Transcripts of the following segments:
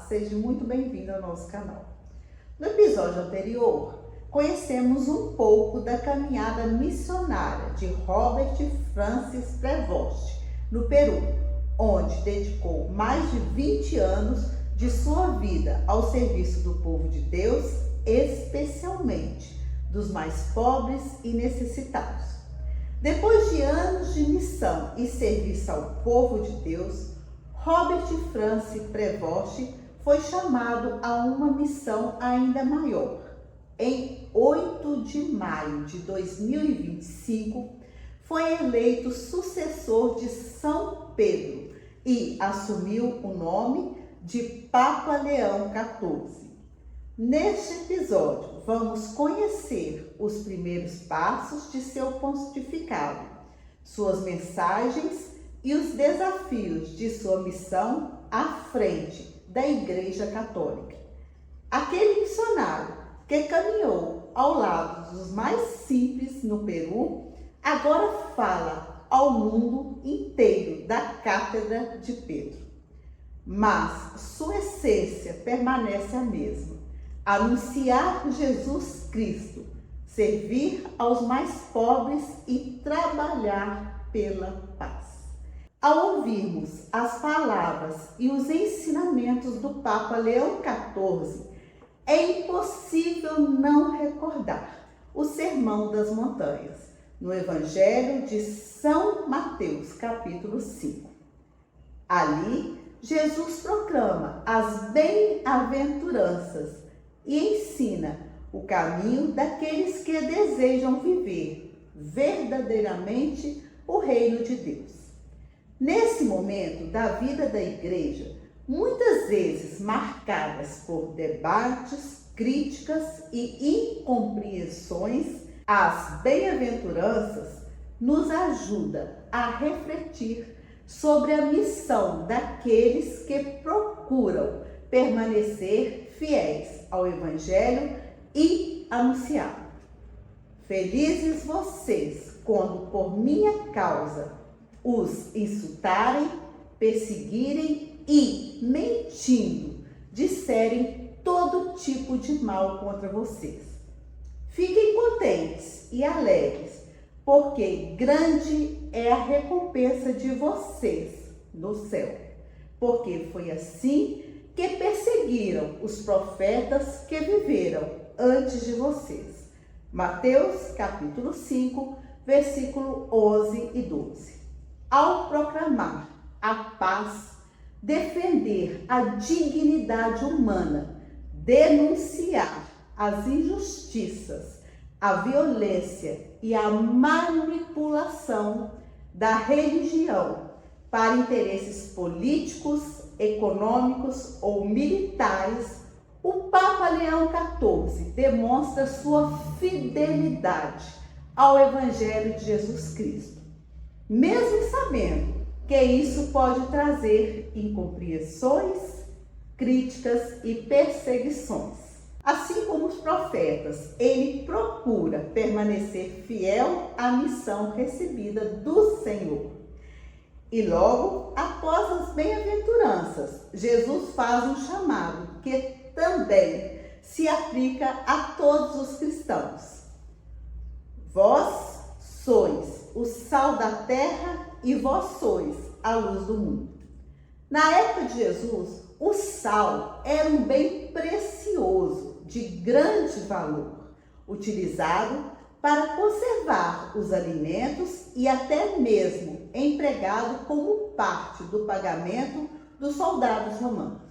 seja muito bem-vindo ao nosso canal. No episódio anterior, conhecemos um pouco da caminhada missionária de Robert Francis Prevost, no Peru, onde dedicou mais de 20 anos de sua vida ao serviço do povo de Deus, especialmente dos mais pobres e necessitados. Depois de anos de missão e serviço ao povo de Deus, Robert Francis Prevost foi chamado a uma missão ainda maior. Em 8 de maio de 2025, foi eleito sucessor de São Pedro e assumiu o nome de Papa Leão XIV. Neste episódio, vamos conhecer os primeiros passos de seu pontificado, suas mensagens e os desafios de sua missão à frente da Igreja Católica. Aquele missionário que caminhou ao lado dos mais simples no Peru, agora fala ao mundo inteiro da Cátedra de Pedro. Mas sua essência permanece a mesma: anunciar Jesus Cristo, servir aos mais pobres e trabalhar pela paz. Ao ouvirmos as palavras e os ensinamentos do Papa Leão XIV, é impossível não recordar o Sermão das Montanhas, no Evangelho de São Mateus, capítulo 5. Ali, Jesus proclama as bem-aventuranças e ensina o caminho daqueles que desejam viver verdadeiramente o reino de Deus. Nesse momento da vida da igreja, muitas vezes marcadas por debates, críticas e incompreensões, as bem-aventuranças nos ajudam a refletir sobre a missão daqueles que procuram permanecer fiéis ao Evangelho e anunciá-lo. Felizes vocês quando por minha causa os insultarem, perseguirem e, mentindo, disserem todo tipo de mal contra vocês. Fiquem contentes e alegres, porque grande é a recompensa de vocês no céu. Porque foi assim que perseguiram os profetas que viveram antes de vocês. Mateus, capítulo 5, versículo 11 e 12. Ao proclamar a paz, defender a dignidade humana, denunciar as injustiças, a violência e a manipulação da religião para interesses políticos, econômicos ou militares, o Papa Leão XIV demonstra sua fidelidade ao Evangelho de Jesus Cristo, mesmo sabendo que isso pode trazer incompreensões, críticas e perseguições. Assim como os profetas, ele procura permanecer fiel à missão recebida do Senhor. E logo, após as bem-aventuranças, Jesus faz um chamado que também se aplica a todos os cristãos. Vós sois o sal da terra e vós sois a luz do mundo. Na época de Jesus, o sal era um bem precioso, de grande valor, utilizado para conservar os alimentos e até mesmo empregado como parte do pagamento dos soldados romanos.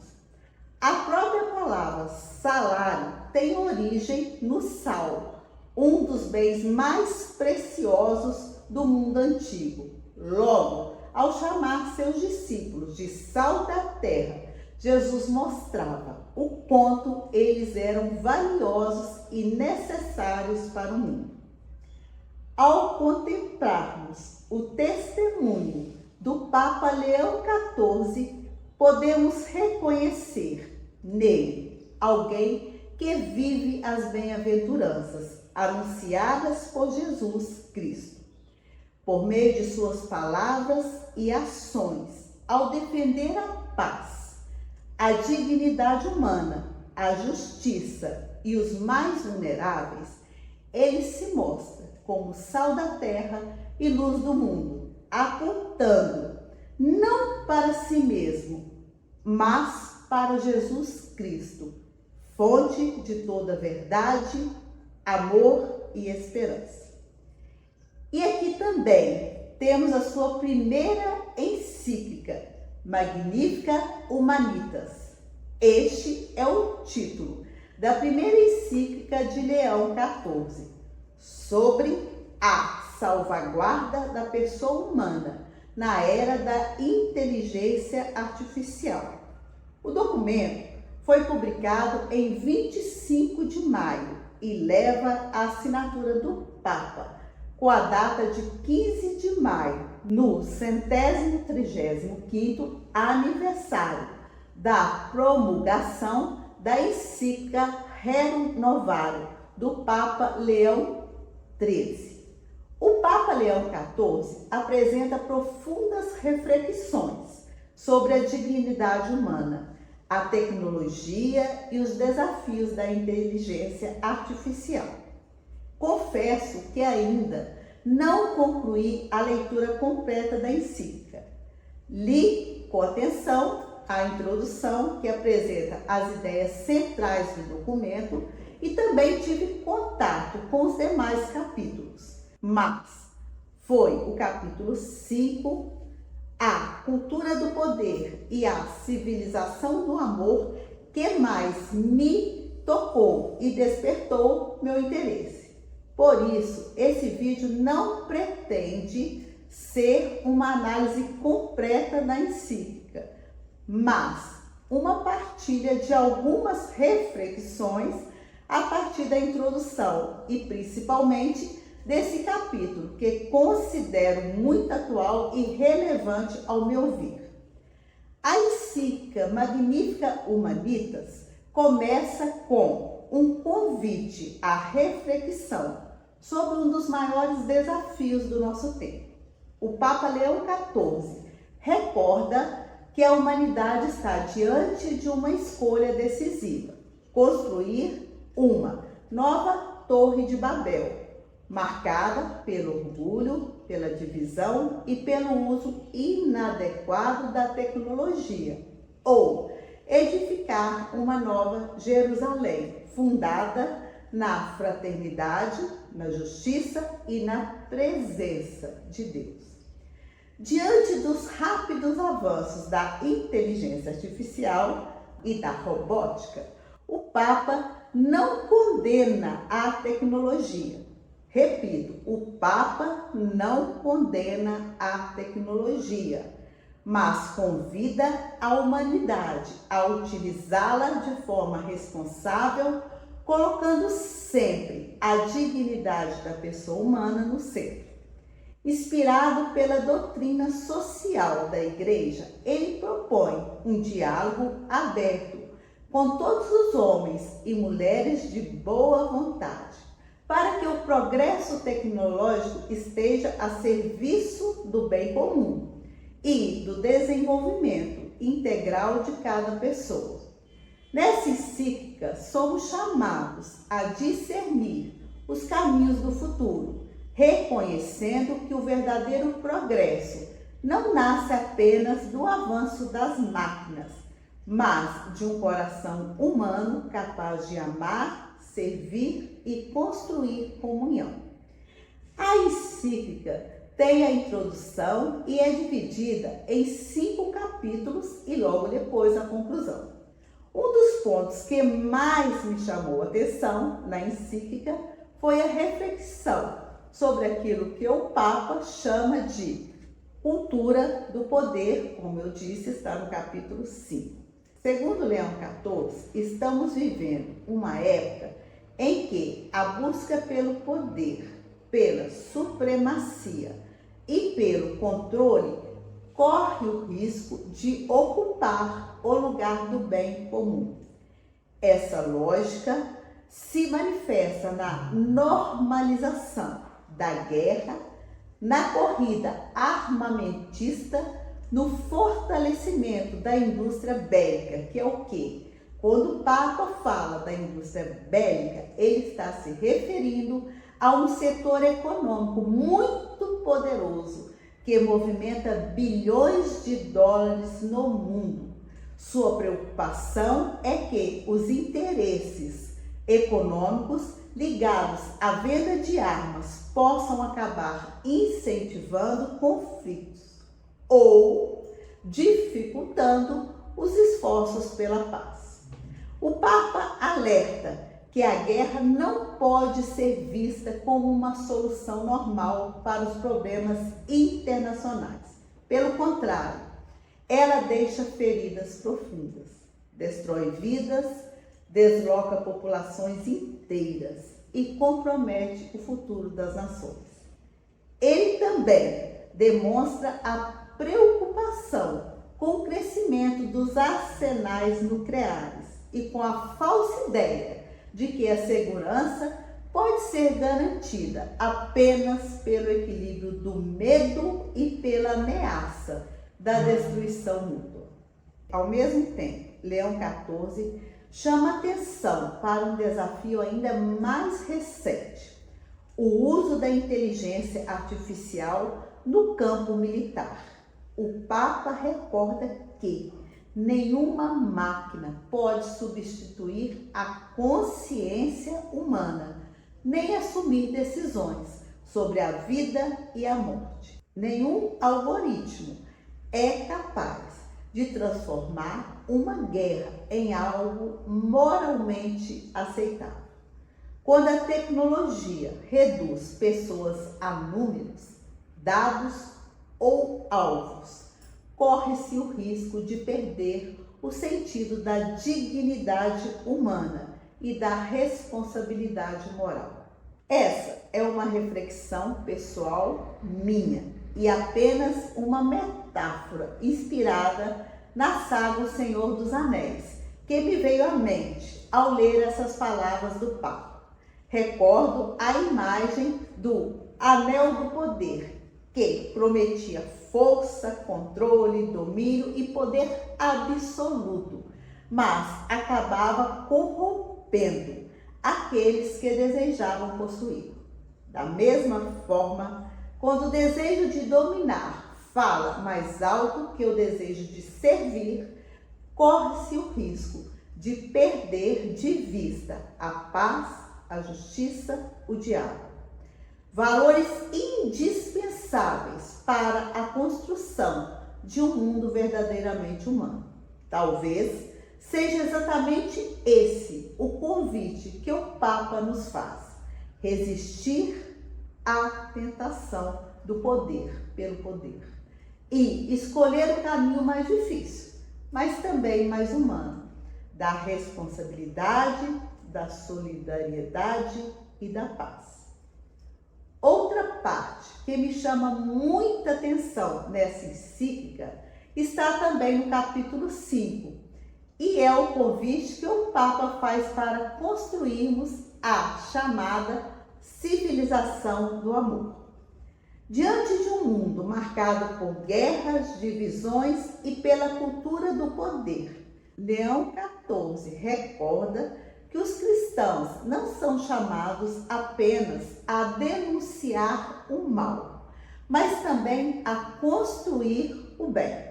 A própria palavra salário tem origem no sal, um dos bens mais preciosos do mundo antigo. Logo, ao chamar seus discípulos de sal da terra, Jesus mostrava o quanto eles eram valiosos e necessários para o mundo. Ao contemplarmos o testemunho do Papa Leão XIV, podemos reconhecer nele alguém que vive as bem-aventuranças anunciadas por Jesus Cristo. Por meio de suas palavras e ações, ao defender a paz, a dignidade humana, a justiça e os mais vulneráveis, ele se mostra como sal da terra e luz do mundo, apontando não para si mesmo, mas para Jesus Cristo, fonte de toda verdade, amor e esperança. E aqui também temos a sua primeira encíclica, Magnificat Humanitas. Este é o título da primeira encíclica de Leão XIV, sobre a salvaguarda da pessoa humana na era da inteligência artificial. O documento foi publicado em 25 de maio e leva a assinatura do Papa, com a data de 15 de maio, no 135º aniversário da promulgação da encíclica Rerum Novarum do Papa Leão XIII. O Papa Leão XIV apresenta profundas reflexões sobre a dignidade humana, a tecnologia e os desafios da inteligência artificial. Confesso que ainda não concluí a leitura completa da encíclica. Li com atenção a introdução, que apresenta as ideias centrais do documento, e também tive contato com os demais capítulos. Mas foi o capítulo 5, a cultura do poder e a civilização do amor, que mais me tocou e despertou meu interesse. Por isso, esse vídeo não pretende ser uma análise completa da encíclica, mas uma partilha de algumas reflexões a partir da introdução e principalmente desse capítulo, que considero muito atual e relevante ao meu ver. A encíclica Magnificat Humanitas começa com um convite à reflexão sobre um dos maiores desafios do nosso tempo. O Papa Leão XIV recorda que a humanidade está diante de uma escolha decisiva: construir uma nova Torre de Babel, marcada pelo orgulho, pela divisão e pelo uso inadequado da tecnologia, ou edificar uma nova Jerusalém, fundada na fraternidade, na justiça e na presença de Deus. Diante dos rápidos avanços da inteligência artificial e da robótica, o Papa não condena a tecnologia. Repito, o Papa não condena a tecnologia, mas convida a humanidade a utilizá-la de forma responsável, colocando sempre a dignidade da pessoa humana no centro. Inspirado pela doutrina social da Igreja, ele propõe um diálogo aberto com todos os homens e mulheres de boa vontade, para que o progresso tecnológico esteja a serviço do bem comum e do desenvolvimento integral de cada pessoa. Nessa encíclica, somos chamados a discernir os caminhos do futuro, reconhecendo que o verdadeiro progresso não nasce apenas do avanço das máquinas, mas de um coração humano capaz de amar, servir e construir comunhão. A encíclica tem a introdução e é dividida em 5 capítulos e logo depois a conclusão. Um dos pontos que mais me chamou a atenção na encíclica foi a reflexão sobre aquilo que o Papa chama de cultura do poder, como eu disse, está no capítulo 5. Segundo Leão XIV, estamos vivendo uma época em que a busca pelo poder, pela supremacia e pelo controle corre o risco de ocupar o lugar do bem comum. Essa lógica se manifesta na normalização da guerra, na corrida armamentista, no fortalecimento da indústria bélica, que é o quê? Quando o Papa fala da indústria bélica, ele está se referindo a um setor econômico muito poderoso que movimenta bilhões de dólares no mundo. Sua preocupação é que os interesses econômicos ligados à venda de armas possam acabar incentivando conflitos ou dificultando os esforços pela paz. O Papa alerta que a guerra não pode ser vista como uma solução normal para os problemas internacionais. Pelo contrário, ela deixa feridas profundas, destrói vidas, desloca populações inteiras e compromete o futuro das nações. Ele também demonstra a preocupação com o crescimento dos arsenais nucleares e com a falsa ideia de que a segurança pode ser garantida apenas pelo equilíbrio do medo e pela ameaça da destruição mútua. Ao mesmo tempo, Leão XIV chama atenção para um desafio ainda mais recente: o uso da inteligência artificial no campo militar. O Papa recorda que nenhuma máquina pode substituir a consciência humana, nem assumir decisões sobre a vida e a morte. Nenhum algoritmo é capaz de transformar uma guerra em algo moralmente aceitável. Quando a tecnologia reduz pessoas a números, dados ou alvos, corre-se o risco de perder o sentido da dignidade humana e da responsabilidade moral. Essa é uma reflexão pessoal minha e apenas uma metáfora inspirada na saga O Senhor dos Anéis, que me veio à mente ao ler essas palavras do Papa. Recordo a imagem do Anel do Poder, que prometia força, controle, domínio e poder absoluto, mas acabava corrompendo aqueles que desejavam possuir. Da mesma forma, quando o desejo de dominar fala mais alto que o desejo de servir, corre-se o risco de perder de vista a paz, a justiça, o diálogo. Valores indispensáveis para a construção de um mundo verdadeiramente humano. Talvez seja exatamente esse o convite que o Papa nos faz: resistir à tentação do poder pelo poder e escolher o caminho mais difícil, mas também mais humano, da responsabilidade, da solidariedade e da paz. Outra parte que me chama muita atenção nessa encíclica está também no capítulo 5, e é o convite que o Papa faz para construirmos a chamada civilização do amor. Diante de um mundo marcado por guerras, divisões e pela cultura do poder, Leão XIV recorda que os cristãos não são chamados apenas a denunciar o mal, mas também a construir o bem.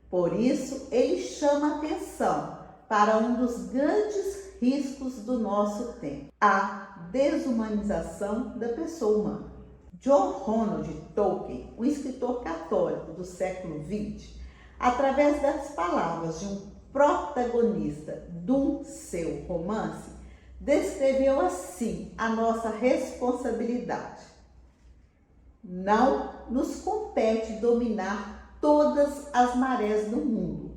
Por isso, ele chama atenção para um dos grandes riscos do nosso tempo: a desumanização da pessoa humana. John Ronald Tolkien, um escritor católico do século XX, através das palavras de um protagonista do seu romance, descreveu assim a nossa responsabilidade. Não nos compete dominar todas as marés do mundo,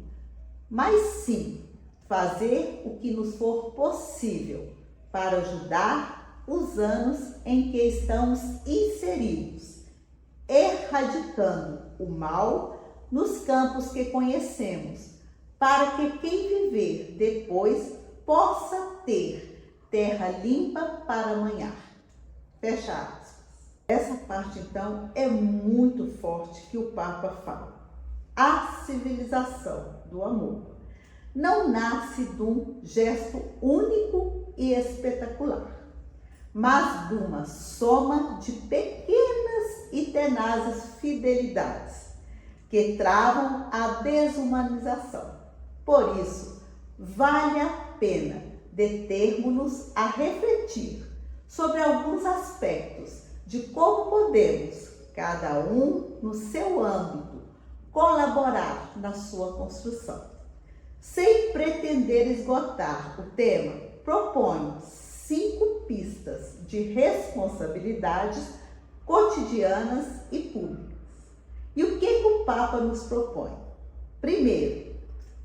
mas sim fazer o que nos for possível para ajudar os anos em que estamos inseridos, erradicando o mal nos campos que conhecemos, para que quem viver depois possa ter terra limpa para manhar. Fecha aspas. Essa parte, então, é muito forte que o Papa fala. a civilização do amor não nasce de um gesto único e espetacular, mas de uma soma de pequenas e tenazes fidelidades que travam a desumanização. Por isso, vale a pena determos-nos a refletir sobre alguns aspectos de como podemos, cada um no seu âmbito, colaborar na sua construção. Sem pretender esgotar o tema, proponho 5 pistas de responsabilidades cotidianas e públicas. E o que o Papa nos propõe? Primeiro,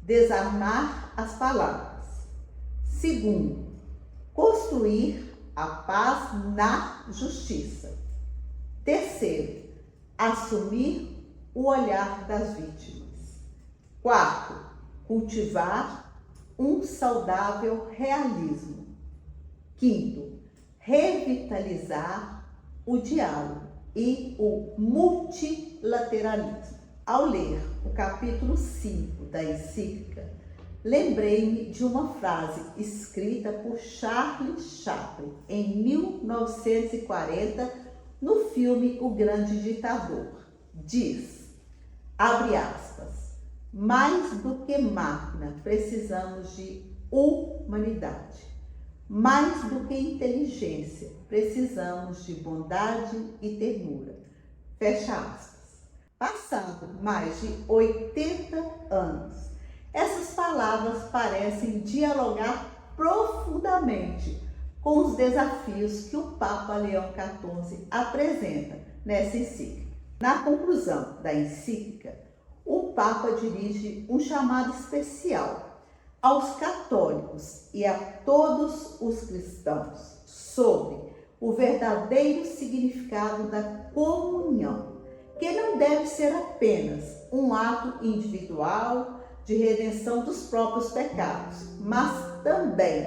desarmar as palavras. Segundo, construir a paz na justiça. Terceiro, assumir o olhar das vítimas. Quarto, cultivar um saudável realismo. Quinto, revitalizar o diálogo e o multilateralismo. Ao ler o capítulo 5 da encíclica, lembrei-me de uma frase escrita por Charles Chaplin em 1940 no filme O Grande Ditador. Diz, abre aspas, mais do que máquina, precisamos de humanidade. Mais do que inteligência, precisamos de bondade e ternura. Fecha aspas. Passado mais de 80 anos, essas palavras parecem dialogar profundamente com os desafios que o Papa Leão XIV apresenta nessa encíclica. Na conclusão da encíclica, o Papa dirige um chamado especial aos católicos e a todos os cristãos sobre o verdadeiro significado da comunhão, que não deve ser apenas um ato individual de redenção dos próprios pecados, mas também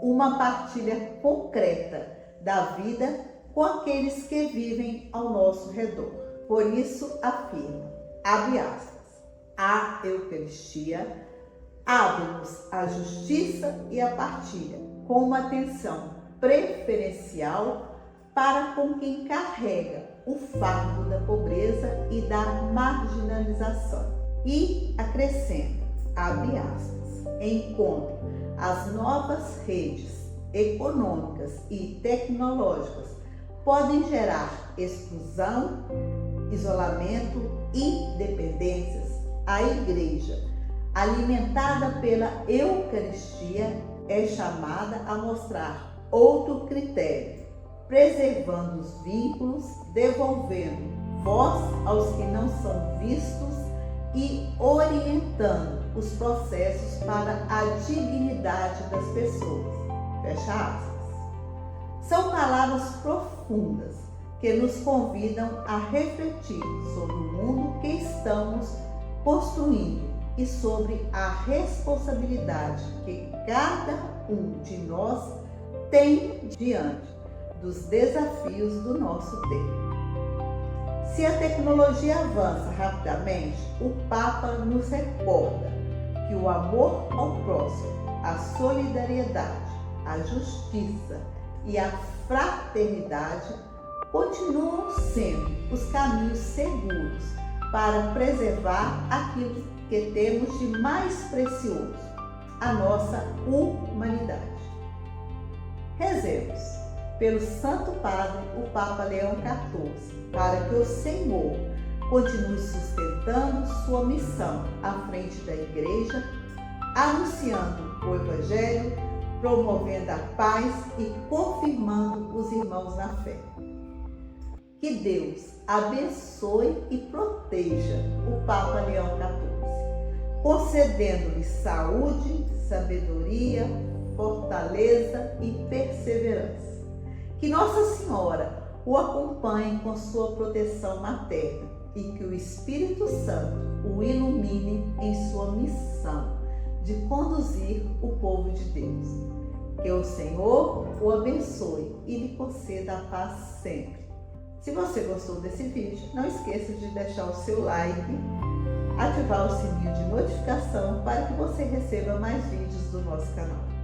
uma partilha concreta da vida com aqueles que vivem ao nosso redor. Por isso afirma, abre aspas, a Eucaristia abre-nos a justiça e a partilha, com uma atenção preferencial para com quem carrega o fardo da pobreza e da marginalização. E acrescenta, abre aspas, enquanto as novas redes econômicas e tecnológicas podem gerar exclusão, isolamento e dependências, a Igreja, alimentada pela Eucaristia, é chamada a mostrar outro critério, preservando os vínculos, devolvendo voz aos que não são vistos e orientando os processos para a dignidade das pessoas. Fecha aspas. São palavras profundas que nos convidam a refletir sobre o mundo que estamos construindo e sobre a responsabilidade que cada um de nós tem diante dos desafios do nosso tempo. Se a tecnologia avança rapidamente, o Papa nos recorda que o amor ao próximo, a solidariedade, a justiça e a fraternidade continuam sendo os caminhos seguros para preservar aquilo que temos de mais precioso, a nossa humanidade. Rezemos pelo Santo Padre, o Papa Leão XIV, para que o Senhor continue sustentando sua missão à frente da Igreja, anunciando o Evangelho, promovendo a paz e confirmando os irmãos na fé. Que Deus abençoe e proteja o Papa Leão XIV, concedendo-lhe saúde, sabedoria, fortaleza e perseverança. Que Nossa Senhora o acompanhe com sua proteção materna e que o Espírito Santo o ilumine em sua missão de conduzir o povo de Deus. Que o Senhor o abençoe e lhe conceda a paz sempre. Se você gostou desse vídeo, não esqueça de deixar o seu like ativar o sininho de notificação para que você receba mais vídeos do nosso canal.